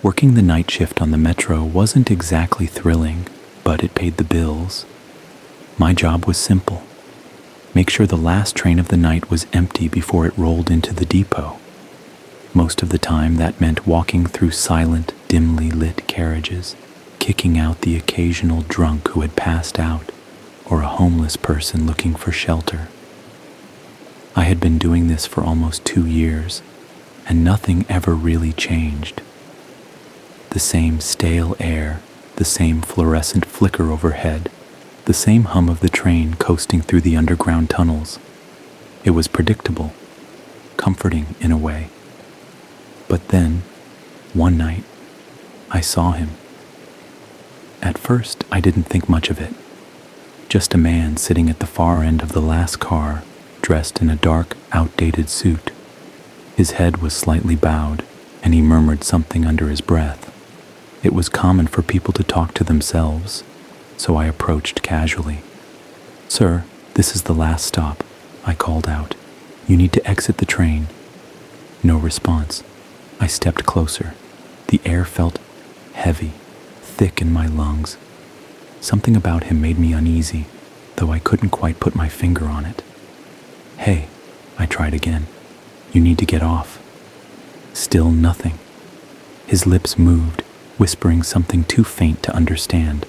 Working the night shift on the metro wasn't exactly thrilling, but it paid the bills. My job was simple. Make sure the last train of the night was empty before it rolled into the depot. Most of the time that meant walking through silent, dimly lit carriages, kicking out the occasional drunk who had passed out, or a homeless person looking for shelter. I had been doing this for almost 2 years, and nothing ever really changed. The same stale air, the same fluorescent flicker overhead, the same hum of the train coasting through the underground tunnels. It was predictable, comforting in a way. But then, one night, I saw him. At first, I didn't think much of it. Just a man sitting at the far end of the last car, dressed in a dark, outdated suit. His head was slightly bowed, and he murmured something under his breath. It was common for people to talk to themselves, so I approached casually. "Sir, this is the last stop," I called out. "You need to exit the train." No response. I stepped closer. The air felt heavy, thick in my lungs. Something about him made me uneasy, though I couldn't quite put my finger on it. "Hey," I tried again. "You need to get off." Still nothing. His lips moved, whispering something too faint to understand.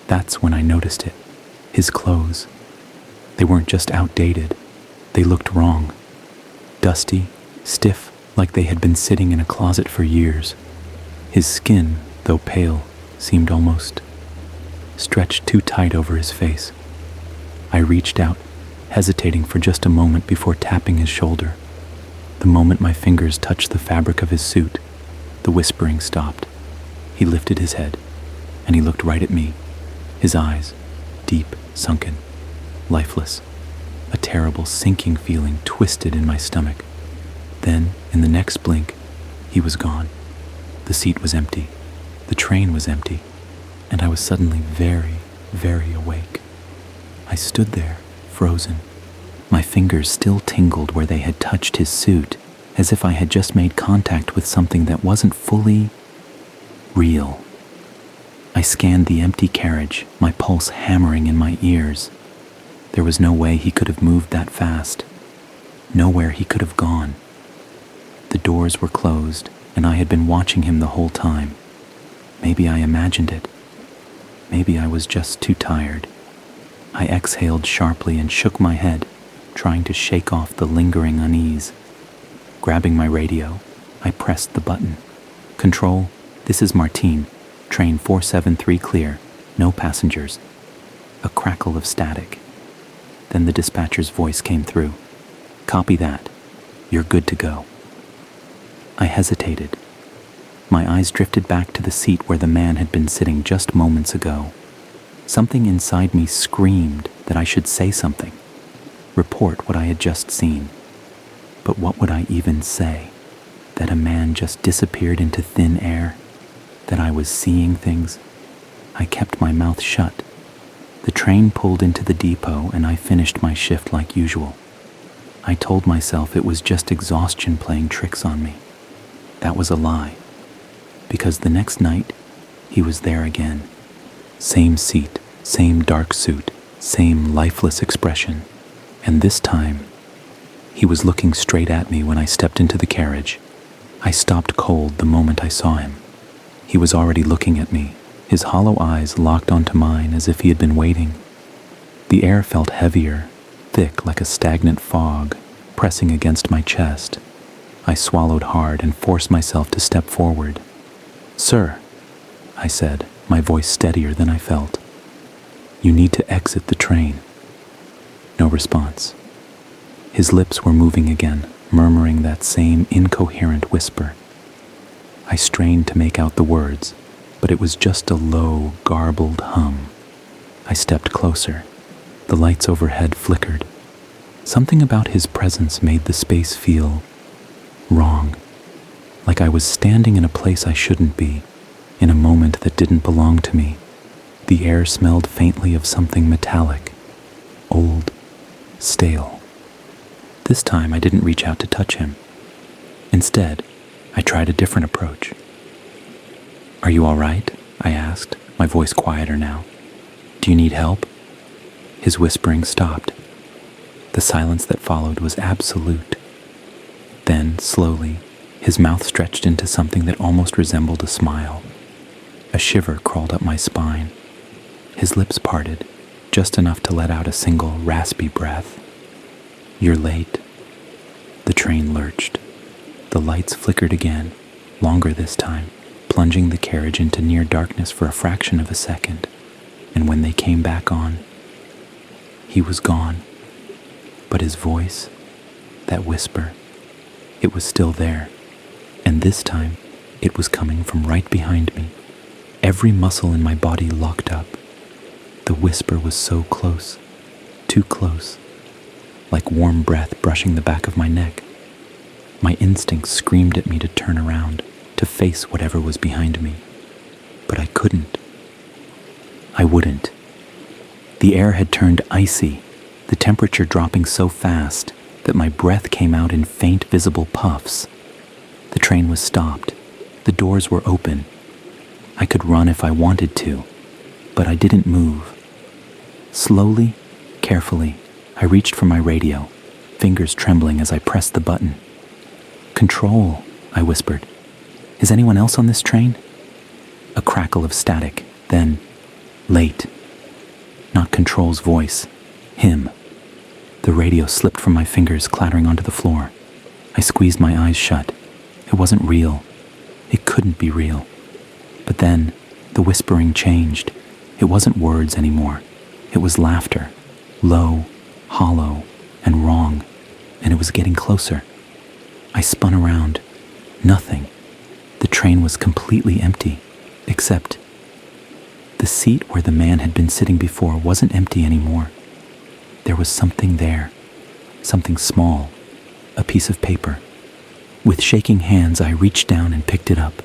That's when I noticed it. His clothes. They weren't just outdated. They looked wrong. Dusty, stiff, like they had been sitting in a closet for years. His skin, though pale, seemed almost stretched too tight over his face. I reached out, hesitating for just a moment before tapping his shoulder. The moment my fingers touched the fabric of his suit, the whispering stopped. He lifted his head, and he looked right at me. His eyes, deep, sunken, lifeless. A terrible sinking feeling twisted in my stomach. Then, in the next blink, he was gone. The seat was empty. The train was empty. And I was suddenly very, very awake. I stood there, frozen. My fingers still tingled where they had touched his suit, as if I had just made contact with something that wasn't fully real. I scanned the empty carriage, my pulse hammering in my ears. There was no way he could have moved that fast. Nowhere he could have gone. The doors were closed, and I had been watching him the whole time. Maybe I imagined it. Maybe I was just too tired. I exhaled sharply and shook my head, trying to shake off the lingering unease. Grabbing my radio, I pressed the button. "Control, this is Martine. Train 473 clear. No passengers." A crackle of static. Then the dispatcher's voice came through. "Copy that. You're good to go." I hesitated. My eyes drifted back to the seat where the man had been sitting just moments ago. Something inside me screamed that I should say something, report what I had just seen. But what would I even say? That a man just disappeared into thin air? That I was seeing things? I kept my mouth shut. The train pulled into the depot and I finished my shift like usual. I told myself it was just exhaustion playing tricks on me. That was a lie. Because the next night, he was there again. Same seat, same dark suit, same lifeless expression. And this time, he was looking straight at me when I stepped into the carriage. I stopped cold the moment I saw him. He was already looking at me, his hollow eyes locked onto mine as if he had been waiting. The air felt heavier, thick like a stagnant fog, pressing against my chest. I swallowed hard and forced myself to step forward. "Sir," I said, my voice steadier than I felt. "You need to exit the train." No response. His lips were moving again, murmuring that same incoherent whisper. I strained to make out the words, but it was just a low, garbled hum. I stepped closer. The lights overhead flickered. Something about his presence made the space feel wrong, like I was standing in a place I shouldn't be, in a moment that didn't belong to me. The air smelled faintly of something metallic, old, stale. This time I didn't reach out to touch him. Instead, I tried a different approach. "Are you all right?" I asked, my voice quieter now. "Do you need help?" His whispering stopped. The silence that followed was absolute. Then, slowly, his mouth stretched into something that almost resembled a smile. A shiver crawled up my spine. His lips parted, just enough to let out a single raspy breath. "You're late." The train lurched. The lights flickered again, longer this time, plunging the carriage into near darkness for a fraction of a second. And when they came back on, he was gone. But his voice, that whisper, it was still there. And this time, it was coming from right behind me. Every muscle in my body locked up. The whisper was so close, too close, like warm breath brushing the back of my neck. My instincts screamed at me to turn around, to face whatever was behind me. But I couldn't. I wouldn't. The air had turned icy, the temperature dropping so fast that my breath came out in faint, visible puffs. The train was stopped. The doors were open. I could run if I wanted to, but I didn't move. Slowly, carefully, I reached for my radio, fingers trembling as I pressed the button. "Control," I whispered. "Is anyone else on this train?" A crackle of static, then, "Late." Not Control's voice, him. The radio slipped from my fingers, clattering onto the floor. I squeezed my eyes shut. It wasn't real. It couldn't be real. But then, the whispering changed. It wasn't words anymore. It was laughter, low, hollow, and wrong, and it was getting closer. I spun around. Nothing. The train was completely empty, except the seat where the man had been sitting before wasn't empty anymore. There was something there, something small, a piece of paper. With shaking hands, I reached down and picked it up.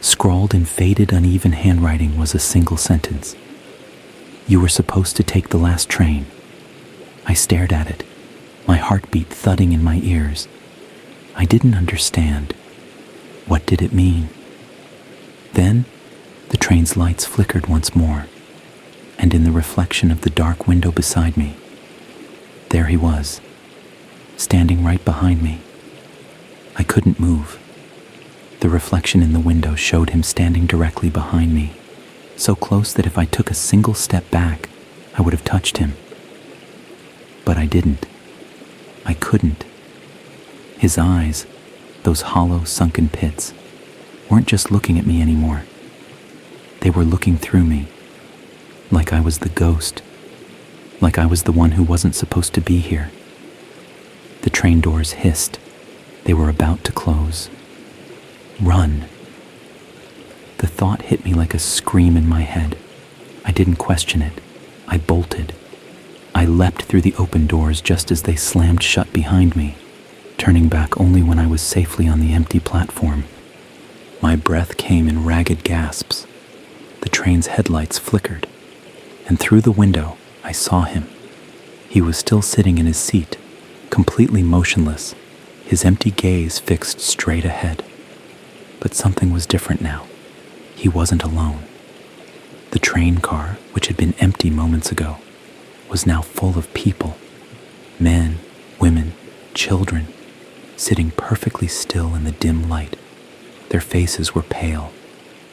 Scrawled in faded, uneven handwriting was a single sentence. "You were supposed to take the last train." I stared at it, my heartbeat thudding in my ears. I didn't understand. What did it mean? Then, the train's lights flickered once more, and in the reflection of the dark window beside me, there he was, standing right behind me. I couldn't move. The reflection in the window showed him standing directly behind me, so close that if I took a single step back, I would have touched him. But I didn't. I couldn't. His eyes, those hollow, sunken pits, weren't just looking at me anymore. They were looking through me, like I was the ghost, like I was the one who wasn't supposed to be here. The train doors hissed. They were about to close. Run. The thought hit me like a scream in my head. I didn't question it. I bolted. I leapt through the open doors just as they slammed shut behind me, turning back only when I was safely on the empty platform. My breath came in ragged gasps. The train's headlights flickered, and through the window, I saw him. He was still sitting in his seat, completely motionless, his empty gaze fixed straight ahead. But something was different now. He wasn't alone. The train car, which had been empty moments ago, was now full of people. Men, women, children, sitting perfectly still in the dim light. Their faces were pale,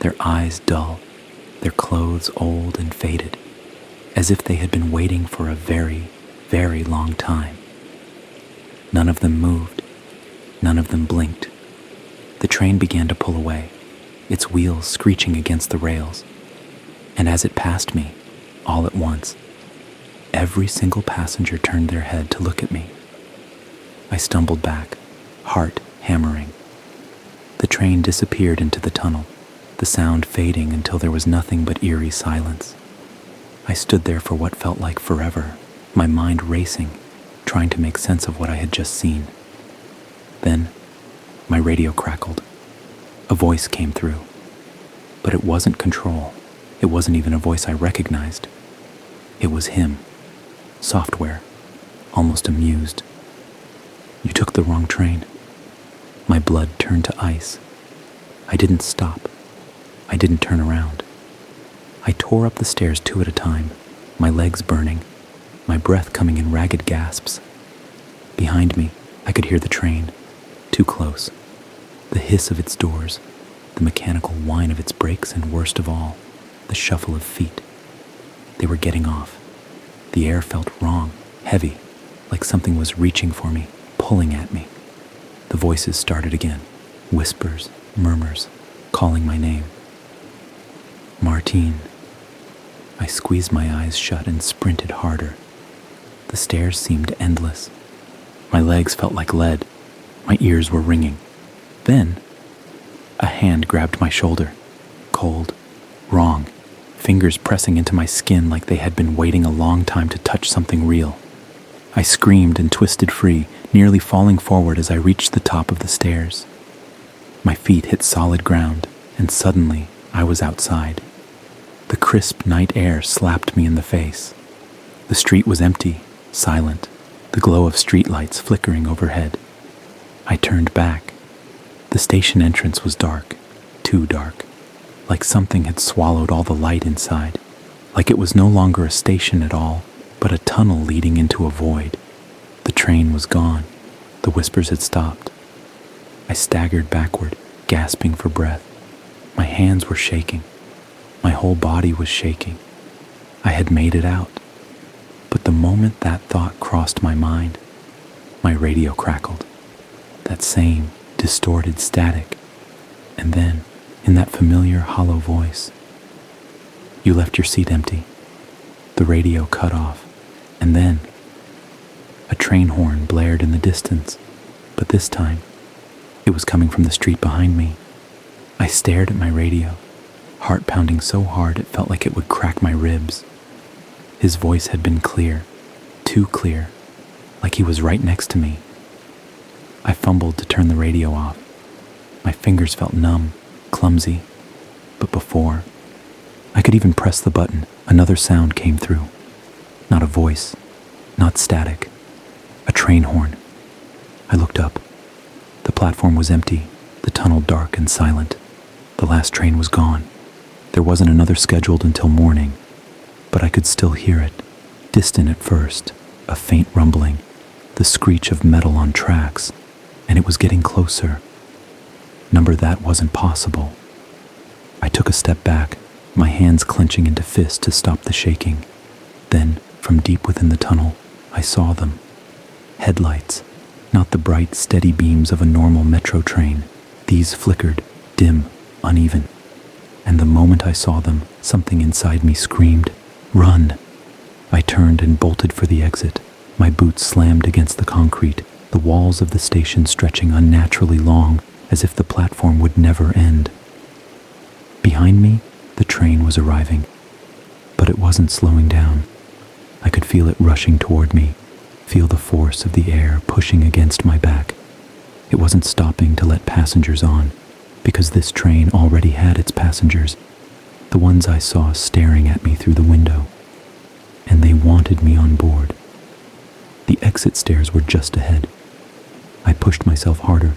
their eyes dull, their clothes old and faded, as if they had been waiting for a very, very long time. None of them moved. None of them blinked. The train began to pull away, its wheels screeching against the rails. And as it passed me, all at once, every single passenger turned their head to look at me. I stumbled back, heart hammering. The train disappeared into the tunnel, the sound fading until there was nothing but eerie silence. I stood there for what felt like forever, my mind racing, trying to make sense of what I had just seen. Then, my radio crackled. A voice came through. But it wasn't Control. It wasn't even a voice I recognized. It was him. Software. Almost amused. "You took the wrong train." My blood turned to ice. I didn't stop. I didn't turn around. I tore up the stairs 2 at a time, my legs burning, my breath coming in ragged gasps. Behind me, I could hear the train, too close. The hiss of its doors, the mechanical whine of its brakes, and worst of all, the shuffle of feet. They were getting off. The air felt wrong, heavy, like something was reaching for me, pulling at me. The voices started again, whispers, murmurs, calling my name. Martine. I squeezed my eyes shut and sprinted harder. The stairs seemed endless. My legs felt like lead. My ears were ringing. Then, a hand grabbed my shoulder. Cold, wrong, fingers pressing into my skin like they had been waiting a long time to touch something real. I screamed and twisted free, nearly falling forward as I reached the top of the stairs. My feet hit solid ground, and suddenly I was outside. The crisp night air slapped me in the face. The street was empty, silent, the glow of streetlights flickering overhead. I turned back. The station entrance was dark, too dark, like something had swallowed all the light inside, like it was no longer a station at all, but a tunnel leading into a void. The train was gone. The whispers had stopped. I staggered backward, gasping for breath. My hands were shaking. My whole body was shaking. I had made it out. But the moment that thought crossed my mind, my radio crackled. That same distorted static. And then, in that familiar hollow voice, "You left your seat empty." The radio cut off, and then a train horn blared in the distance, but this time it was coming from the street behind me. I stared at my radio, heart pounding so hard it felt like it would crack my ribs. His voice had been clear, too clear, like he was right next to me. I fumbled to turn the radio off. My fingers felt numb, clumsy, but before I could even press the button, another sound came through. Not a voice, not static, a train horn. I looked up. The platform was empty, the tunnel dark and silent. The last train was gone. There wasn't another scheduled until morning, but I could still hear it, distant at first, a faint rumbling, the screech of metal on tracks, and it was getting closer. Number that wasn't possible. I took a step back, my hands clenching into fists to stop the shaking. Then, from deep within the tunnel, I saw them. Headlights, not the bright, steady beams of a normal metro train. These flickered, dim, uneven. And the moment I saw them, something inside me screamed, "Run!" I turned and bolted for the exit. My boots slammed against the concrete, the walls of the station stretching unnaturally long, as if the platform would never end. Behind me, the train was arriving, but it wasn't slowing down. I could feel it rushing toward me, feel the force of the air pushing against my back. It wasn't stopping to let passengers on, because this train already had its passengers, the ones I saw staring at me through the window, and they wanted me on board. The exit stairs were just ahead. I pushed myself harder,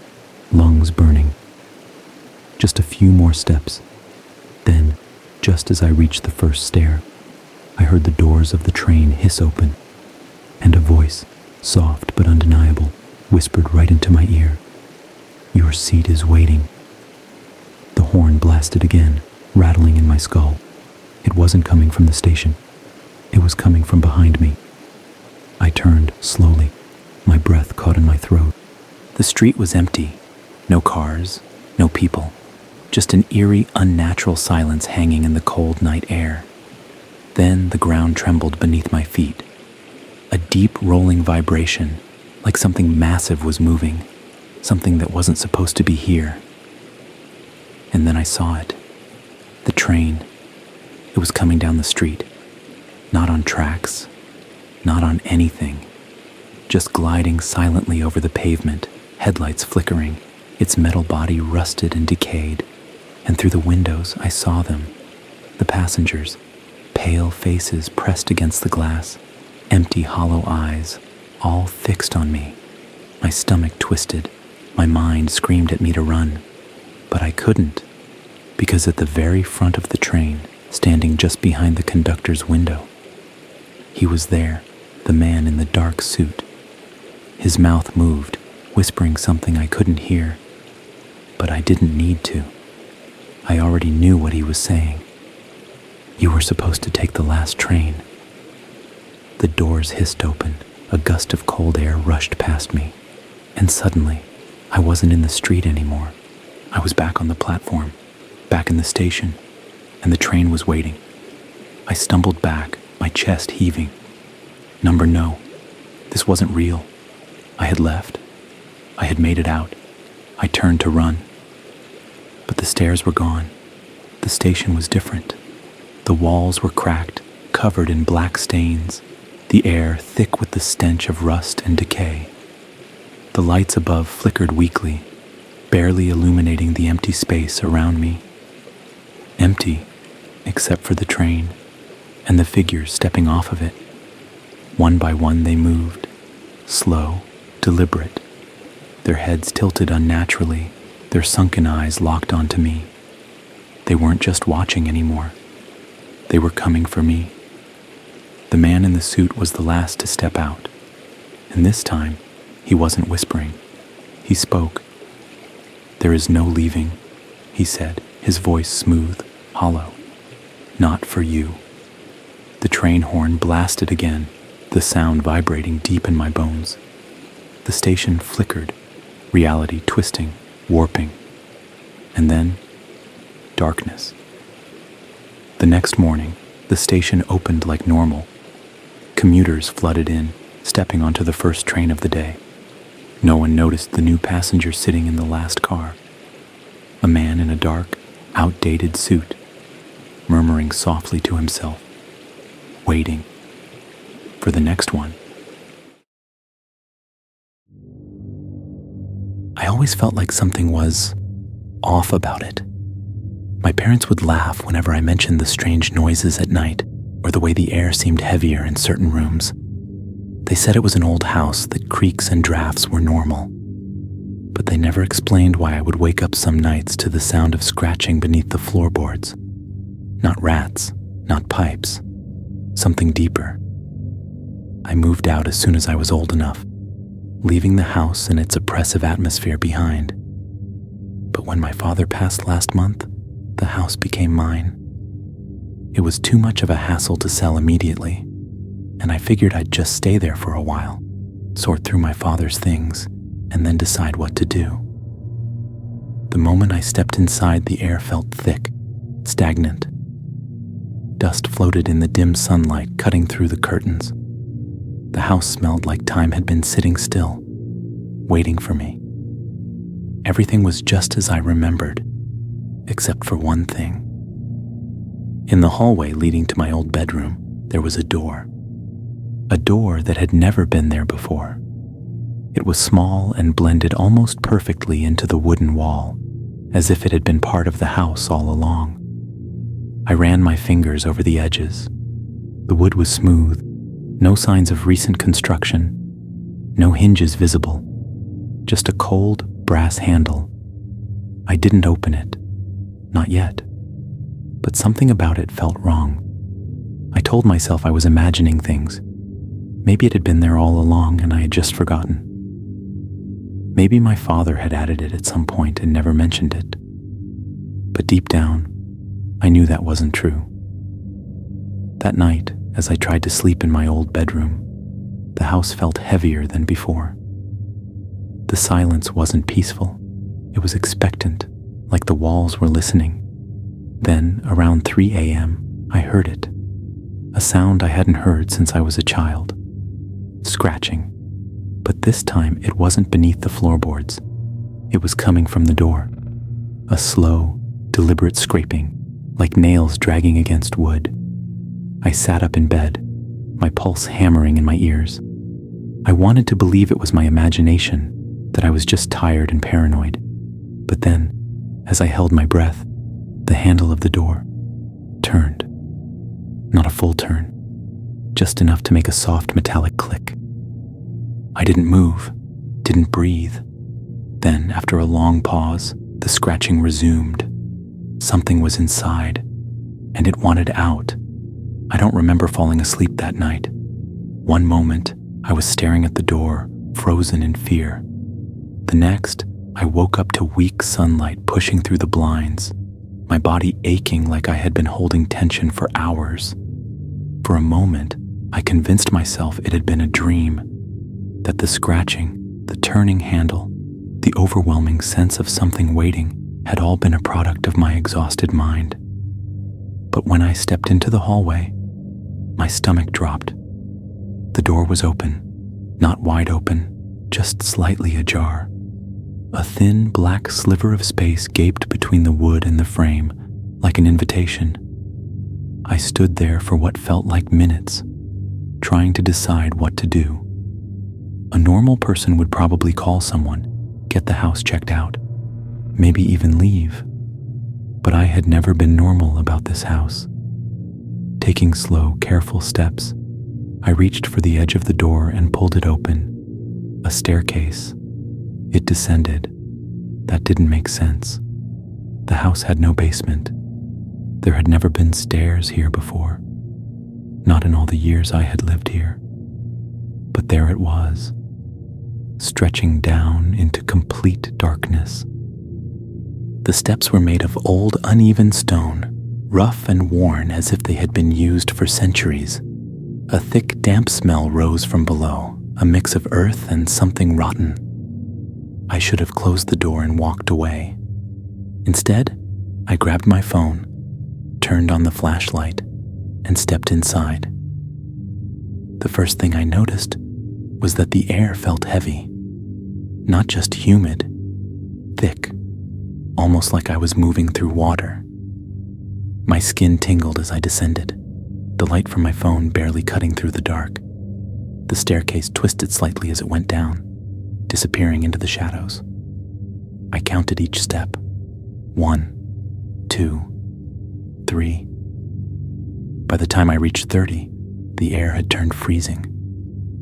lungs burning. Just a few more steps. Then, just as I reached the first stair, I heard the doors of the train hiss open, and a voice, soft but undeniable, whispered right into my ear, "Your seat is waiting." The horn blasted again, rattling in my skull. It wasn't coming from the station. It was coming from behind me. I turned slowly, my breath caught in my throat. The street was empty. No cars, no people. Just an eerie, unnatural silence hanging in the cold night air. Then the ground trembled beneath my feet. A deep rolling vibration, like something massive was moving, something that wasn't supposed to be here. And then I saw it. The train. It was coming down the street. Not on tracks, not on anything. Just gliding silently over the pavement, headlights flickering, its metal body rusted and decayed. And through the windows I saw them, the passengers, pale faces pressed against the glass, empty hollow eyes, all fixed on me. My stomach twisted, my mind screamed at me to run, but I couldn't. because at the very front of the train, standing just behind the conductor's window, he was there, the man in the dark suit. His mouth moved, whispering something I couldn't hear, but I didn't need to. I already knew what he was saying. You were supposed to take the last train. The doors hissed open, a gust of cold air rushed past me, and suddenly, I wasn't in the street anymore. I was back on the platform, back in the station, and the train was waiting. I stumbled back, my chest heaving. No, this wasn't real. I had left. I had made it out. I turned to run. But the stairs were gone. The station was different. The walls were cracked, covered in black stains, the air thick with the stench of rust and decay. The lights above flickered weakly, barely illuminating the empty space around me. Empty, except for the train and the figures stepping off of it. One by one they moved, slow, deliberate, their heads tilted unnaturally, their sunken eyes locked onto me. They weren't just watching anymore. They were coming for me. The man in the suit was the last to step out, and this time, he wasn't whispering. He spoke. "There is no leaving," he said, his voice smooth, hollow. "Not for you." The train horn blasted again, the sound vibrating deep in my bones. The station flickered, reality twisting, warping. And then, darkness. The next morning, the station opened like normal. Commuters flooded in, stepping onto the first train of the day. No one noticed the new passenger sitting in the last car. A man in a dark, outdated suit, murmuring softly to himself, waiting for the next one. I always felt like something was off about it. My parents would laugh whenever I mentioned the strange noises at night or the way the air seemed heavier in certain rooms. They said it was an old house, that creaks and drafts were normal. But they never explained why I would wake up some nights to the sound of scratching beneath the floorboards. Not rats, not pipes, something deeper. I moved out as soon as I was old enough, leaving the house and its oppressive atmosphere behind. But when my father passed last month, the house became mine. It was too much of a hassle to sell immediately, and I figured I'd just stay there for a while, sort through my father's things, and then decide what to do. The moment I stepped inside, the air felt thick, stagnant. Dust floated in the dim sunlight, cutting through the curtains. The house smelled like time had been sitting still, waiting for me. Everything was just as I remembered, except for one thing. In the hallway leading to my old bedroom, there was a door that had never been there before. It was small and blended almost perfectly into the wooden wall, as if it had been part of the house all along. I ran my fingers over the edges. The wood was smooth, no signs of recent construction, no hinges visible, just a cold brass handle. I didn't open it, not yet, but something about it felt wrong. I told myself I was imagining things. Maybe it had been there all along and I had just forgotten. Maybe my father had added it at some point and never mentioned it. But deep down, I knew that wasn't true. That night, as I tried to sleep in my old bedroom, the house felt heavier than before. The silence wasn't peaceful. It was expectant, like the walls were listening. Then, around 3 a.m., I heard it. A sound I hadn't heard since I was a child. Scratching. But this time, it wasn't beneath the floorboards. It was coming from the door. A slow, deliberate scraping, like nails dragging against wood. I sat up in bed, my pulse hammering in my ears. I wanted to believe it was my imagination, that I was just tired and paranoid. But then, as I held my breath, the handle of the door turned. Not a full turn, just enough to make a soft metallic click. I didn't move, didn't breathe. Then, after a long pause, the scratching resumed. Something was inside, and it wanted out. I don't remember falling asleep that night. One moment, I was staring at the door, frozen in fear. The next, I woke up to weak sunlight pushing through the blinds, my body aching like I had been holding tension for hours. For a moment, I convinced myself it had been a dream, that the scratching, the turning handle, the overwhelming sense of something waiting had all been a product of my exhausted mind. But when I stepped into the hallway, my stomach dropped. The door was open, not wide open, just slightly ajar. A thin black sliver of space gaped between the wood and the frame, like an invitation. I stood there for what felt like minutes, trying to decide what to do. A normal person would probably call someone, get the house checked out, maybe even leave. But I had never been normal about this house. Taking slow, careful steps, I reached for the edge of the door and pulled it open. A staircase. It descended. That didn't make sense. The house had no basement. There had never been stairs here before. Not in all the years I had lived here. But there it was, stretching down into complete darkness. The steps were made of old, uneven stone, rough and worn as if they had been used for centuries. A thick, damp smell rose from below, a mix of earth and something rotten. I should have closed the door and walked away. Instead, I grabbed my phone, turned on the flashlight, and stepped inside. The first thing I noticed was that the air felt heavy, not just humid, thick, almost like I was moving through water. My skin tingled as I descended, the light from my phone barely cutting through the dark. The staircase twisted slightly as it went down, disappearing into the shadows. I counted each step. 1, 2, 3. By the time I reached 30, the air had turned freezing.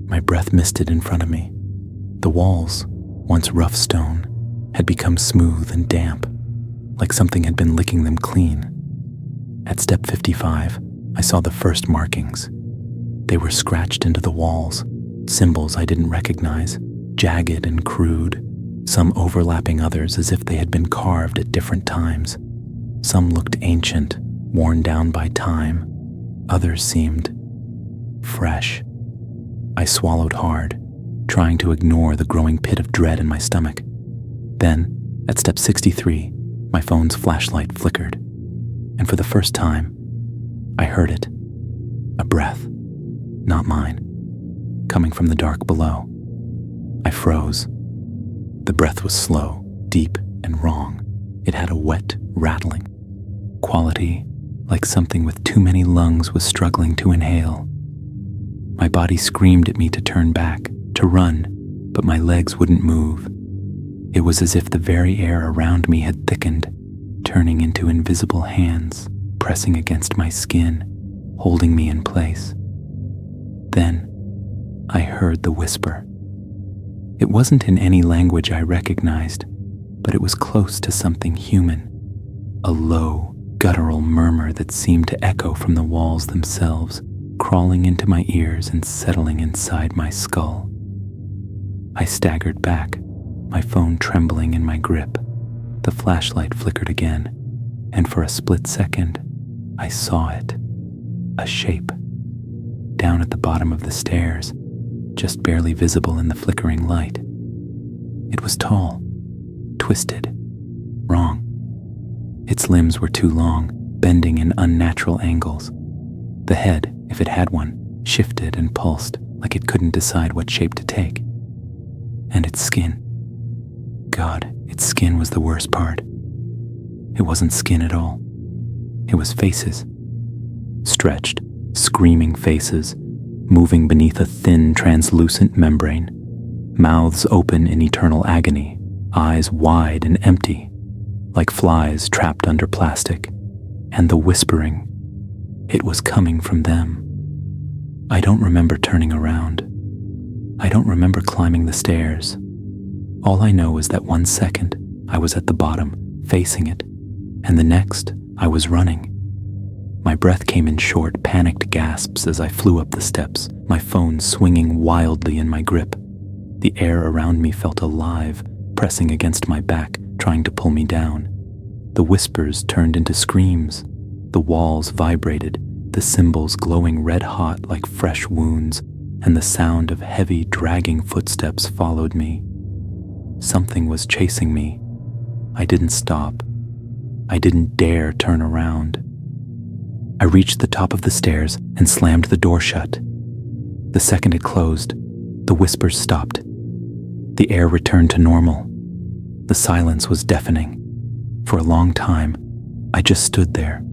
My breath misted in front of me. The walls, once rough stone, had become smooth and damp, like something had been licking them clean. At step 55, I saw the first markings. They were scratched into the walls, symbols I didn't recognize, jagged and crude, some overlapping others as if they had been carved at different times. Some looked ancient, worn down by time. Others seemed fresh. I swallowed hard, trying to ignore the growing pit of dread in my stomach. Then, at step 63, my phone's flashlight flickered, and for the first time, I heard it. A breath, not mine, coming from the dark below. I froze. The breath was slow, deep, and wrong. It had a wet, rattling quality, like something with too many lungs was struggling to inhale. My body screamed at me to turn back, to run, but my legs wouldn't move. It was as if the very air around me had thickened, turning into invisible hands, pressing against my skin, holding me in place. Then, I heard the whisper. It wasn't in any language I recognized, but it was close to something human. A low, guttural murmur that seemed to echo from the walls themselves, crawling into my ears and settling inside my skull. I staggered back, my phone trembling in my grip. The flashlight flickered again, and for a split second, I saw it. A shape. Down at the bottom of the stairs, just barely visible in the flickering light. It was tall, twisted, wrong. Its limbs were too long, bending in unnatural angles. The head, if it had one, shifted and pulsed like it couldn't decide what shape to take. And its skin. God, its skin was the worst part. It wasn't skin at all. It was faces. Stretched, screaming faces, moving beneath a thin, translucent membrane, mouths open in eternal agony, eyes wide and empty, like flies trapped under plastic, and the whispering. It was coming from them. I don't remember turning around. I don't remember climbing the stairs. All I know is that 1 second I was at the bottom, facing it, and the next, I was running. My breath came in short, panicked gasps as I flew up the steps, my phone swinging wildly in my grip. The air around me felt alive, pressing against my back, trying to pull me down. The whispers turned into screams. The walls vibrated, the cymbals glowing red-hot like fresh wounds, and the sound of heavy, dragging footsteps followed me. Something was chasing me. I didn't stop. I didn't dare turn around. I reached the top of the stairs and slammed the door shut. The second it closed, the whispers stopped. The air returned to normal. The silence was deafening. For a long time, I just stood there,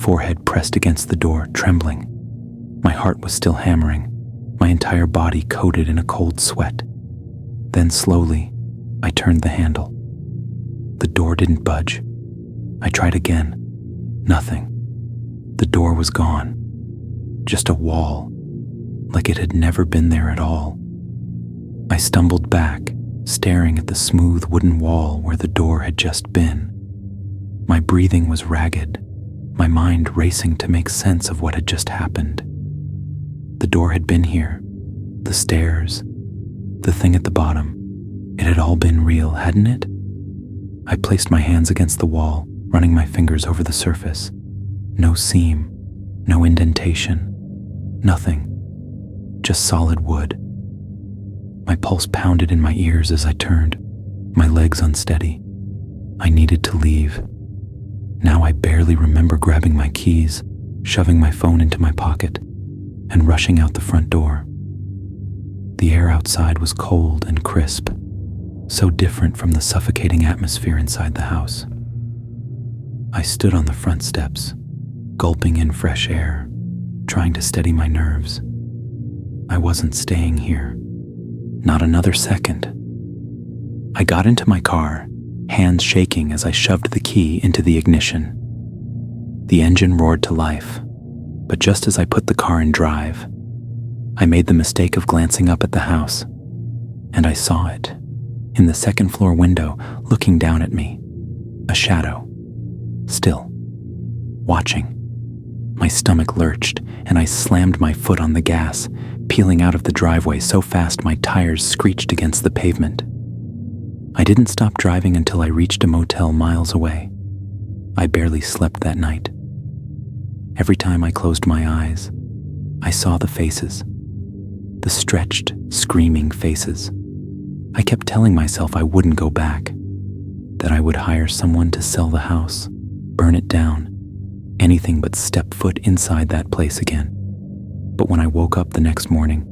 forehead pressed against the door, trembling. My heart was still hammering, my entire body coated in a cold sweat. Then slowly, I turned the handle. The door didn't budge. I tried again. Nothing. The door was gone. Just a wall, like it had never been there at all. I stumbled back, staring at the smooth wooden wall where the door had just been. My breathing was ragged, my mind racing to make sense of what had just happened. The door had been here, the stairs, the thing at the bottom. It had all been real, hadn't it? I placed my hands against the wall, running my fingers over the surface. No seam, no indentation, nothing, just solid wood. My pulse pounded in my ears as I turned, my legs unsteady. I needed to leave. Now I barely remember grabbing my keys, shoving my phone into my pocket, and rushing out the front door. The air outside was cold and crisp, so different from the suffocating atmosphere inside the house. I stood on the front steps, gulping in fresh air, trying to steady my nerves. I wasn't staying here. Not another second. I got into my car, hands shaking as I shoved the key into the ignition. The engine roared to life, but just as I put the car in drive, I made the mistake of glancing up at the house, and I saw it, in the second-floor window, looking down at me. A shadow. Still. Watching. My stomach lurched, and I slammed my foot on the gas, peeling out of the driveway so fast my tires screeched against the pavement. I didn't stop driving until I reached a motel miles away. I barely slept that night. Every time I closed my eyes, I saw the faces. The stretched, screaming faces. I kept telling myself I wouldn't go back, that I would hire someone to sell the house, burn it down, anything but step foot inside that place again. But when I woke up the next morning,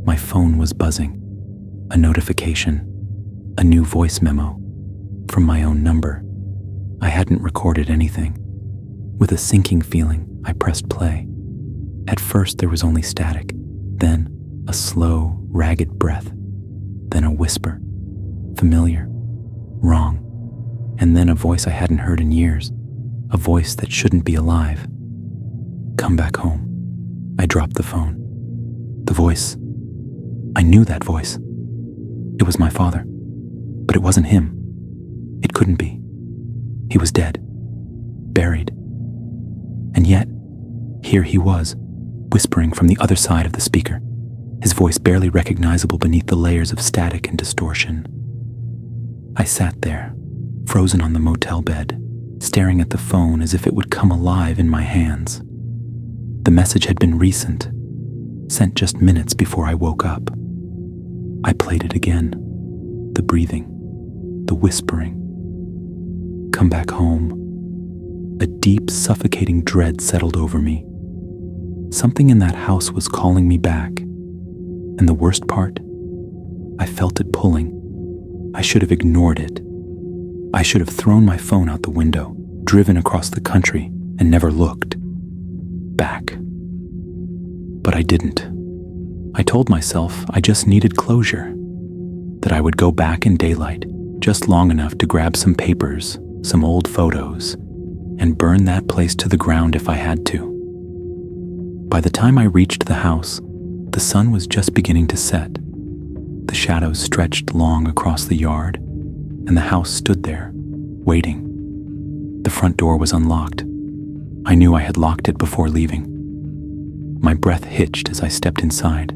my phone was buzzing. A notification, a new voice memo, from my own number. I hadn't recorded anything. With a sinking feeling, I pressed play. At first there was only static, then a slow, ragged breath, then a whisper, familiar, wrong, and then a voice I hadn't heard in years, a voice that shouldn't be alive. Come back home. I dropped the phone. The voice. I knew that voice. It was my father. But it wasn't him. It couldn't be. He was dead. Buried. And yet, here he was, whispering from the other side of the speaker, his voice barely recognizable beneath the layers of static and distortion. I sat there, frozen on the motel bed, staring at the phone as if it would come alive in my hands. The message had been recent, sent just minutes before I woke up. I played it again. The breathing, the whispering. Come back home. A deep, suffocating dread settled over me. Something in that house was calling me back. And the worst part, I felt it pulling. I should have ignored it. I should have thrown my phone out the window, driven across the country, and never looked back. But I didn't. I told myself I just needed closure, that I would go back in daylight, just long enough to grab some papers, some old photos, and burn that place to the ground if I had to. By the time I reached the house, the sun was just beginning to set. The shadows stretched long across the yard, and the house stood there, waiting. The front door was unlocked. I knew I had locked it before leaving. My breath hitched as I stepped inside.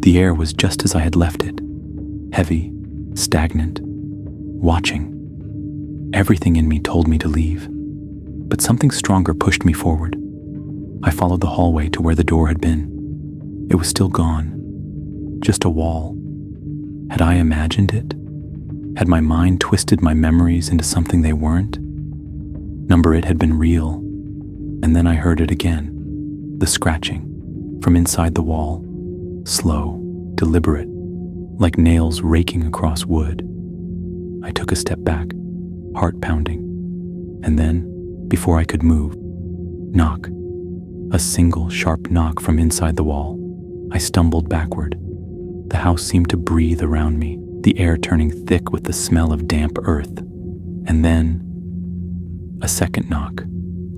The air was just as I had left it, heavy, stagnant, watching. Everything in me told me to leave, but something stronger pushed me forward. I followed the hallway to where the door had been. It was still gone, just a wall. Had I imagined it? Had my mind twisted my memories into something they weren't? Number it had been real, and then I heard it again, the scratching, from inside the wall, slow, deliberate, like nails raking across wood. I took a step back, heart pounding, and then, before I could move, knock. A single sharp knock from inside the wall. I stumbled backward. The house seemed to breathe around me, the air turning thick with the smell of damp earth. And then, a second knock,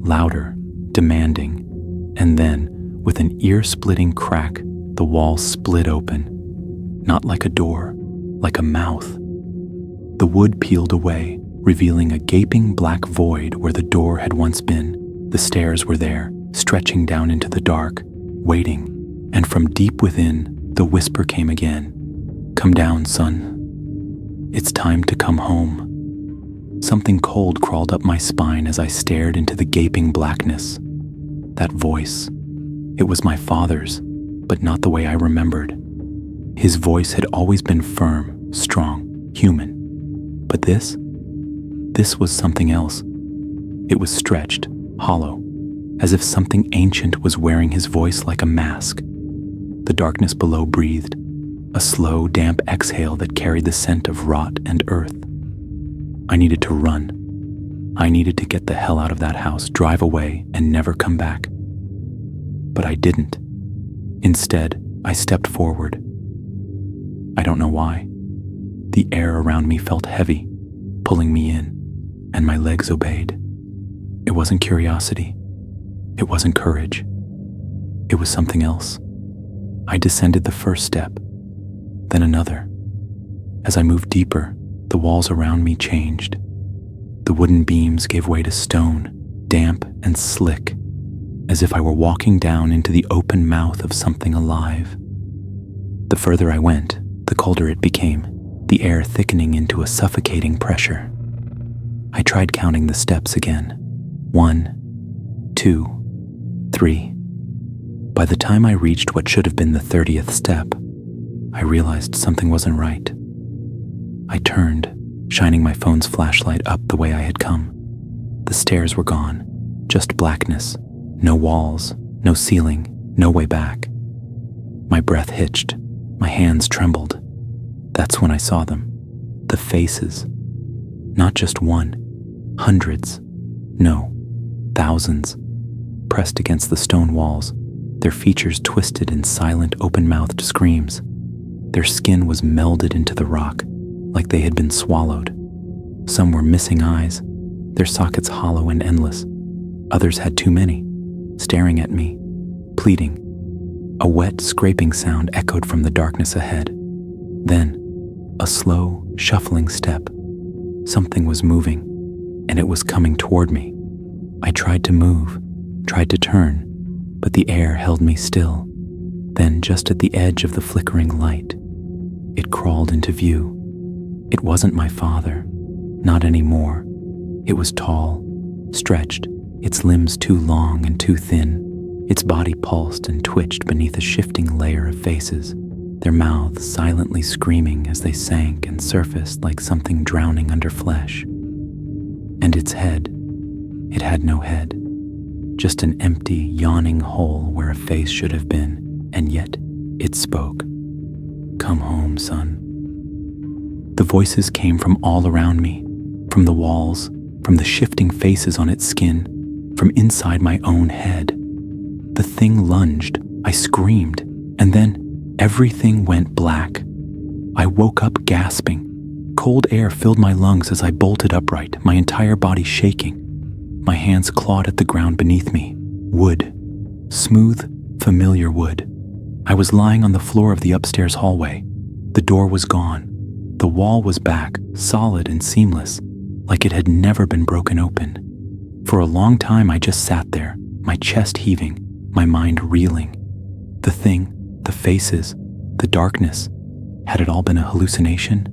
louder, demanding, and then, with an ear-splitting crack, the wall split open. Not like a door, like a mouth. The wood peeled away, revealing a gaping black void where the door had once been. The stairs were there, stretching down into the dark, waiting, and from deep within, the whisper came again. "Come down, son. It's time to come home." Something cold crawled up my spine as I stared into the gaping blackness. That voice, it was my father's, but not the way I remembered. His voice had always been firm, strong, human. But this was something else. It was stretched, hollow, as if something ancient was wearing his voice like a mask. The darkness below breathed, a slow, damp exhale that carried the scent of rot and earth. I needed to run. I needed to get the hell out of that house, drive away, and never come back. But I didn't. Instead, I stepped forward. I don't know why. The air around me felt heavy, pulling me in, and my legs obeyed. It wasn't curiosity. It wasn't courage. It was something else. I descended the first step, then another. As I moved deeper, the walls around me changed. The wooden beams gave way to stone, damp and slick, as if I were walking down into the open mouth of something alive. The further I went, the colder it became, the air thickening into a suffocating pressure. I tried counting the steps again. 1, 2, 3. By the time I reached what should have been the 30th step, I realized something wasn't right. I turned, shining my phone's flashlight up the way I had come. The stairs were gone, just blackness, no walls, no ceiling, no way back. My breath hitched, my hands trembled. That's when I saw them, the faces. Not just one, hundreds, no, thousands, pressed against the stone walls, their features twisted in silent, open-mouthed screams. Their skin was melded into the rock, like they had been swallowed. Some were missing eyes, their sockets hollow and endless. Others had too many, staring at me, pleading. A wet, scraping sound echoed from the darkness ahead. Then, a slow, shuffling step. Something was moving, and it was coming toward me. I tried to move, tried to turn, but the air held me still. Then, just at the edge of the flickering light, it crawled into view. It wasn't my father, not anymore. It was tall, stretched, its limbs too long and too thin. Its body pulsed and twitched beneath a shifting layer of faces, their mouths silently screaming as they sank and surfaced like something drowning under flesh. And its head, it had no head, just an empty, yawning hole where a face should have been, and yet it spoke. "Come home, son." The voices came from all around me, from the walls, from the shifting faces on its skin, from inside my own head. The thing lunged, I screamed, and then everything went black. I woke up gasping. Cold air filled my lungs as I bolted upright, my entire body shaking. My hands clawed at the ground beneath me. Wood. Smooth, familiar wood. I was lying on the floor of the upstairs hallway. The door was gone. The wall was back, solid and seamless. like it had never been broken open. For a long time, I just sat there, my chest heaving, my mind reeling. The thing, the faces, the darkness, had it all been a hallucination?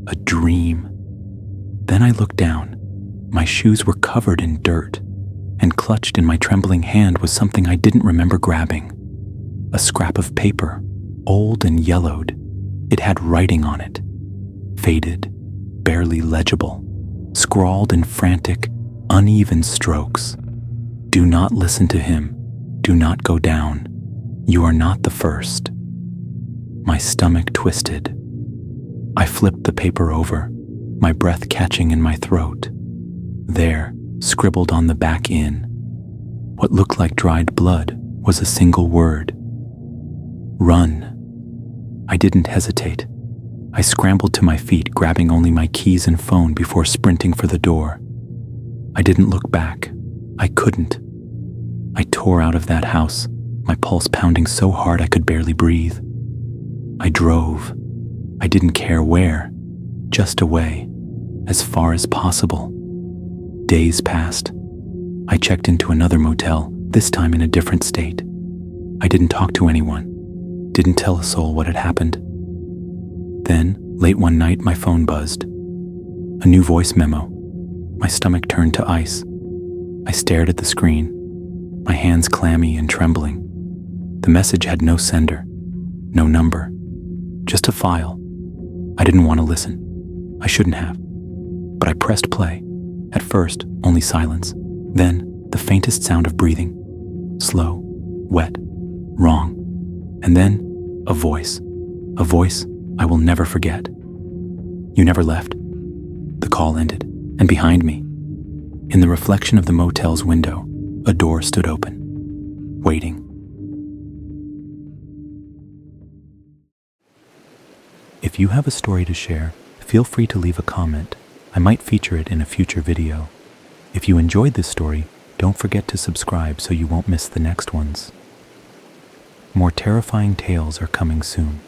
A dream? Then I looked down. My shoes were covered in dirt, and clutched in my trembling hand was something I didn't remember grabbing. A scrap of paper, old and yellowed. It had writing on it, faded, barely legible, scrawled in frantic, uneven strokes. Do not listen to him. Do not go down. You are not the first. My stomach twisted. I flipped the paper over, my breath catching in my throat. There, scribbled on the back in, what looked like dried blood was a single word. Run. I didn't hesitate. I scrambled to my feet, grabbing only my keys and phone before sprinting for the door. I didn't look back. I couldn't. I tore out of that house, my pulse pounding so hard I could barely breathe. I drove. I didn't care where, just away, as far as possible. Days passed. I checked into another motel, this time in a different state. I didn't talk to anyone, didn't tell a soul what had happened. Then, late one night, my phone buzzed. A new voice memo. My stomach turned to ice. I stared at the screen, my hands clammy and trembling. The message had no sender, no number, just a file. I didn't want to listen. I shouldn't have. But I pressed play. At first, only silence. Then, the faintest sound of breathing. Slow, wet, wrong. And then, a voice. A voice I will never forget. You never left. The call ended, and behind me, in the reflection of the motel's window, a door stood open, waiting. If you have a story to share, feel free to leave a comment. I might feature it in a future video. If you enjoyed this story, don't forget to subscribe so you won't miss the next ones. More terrifying tales are coming soon.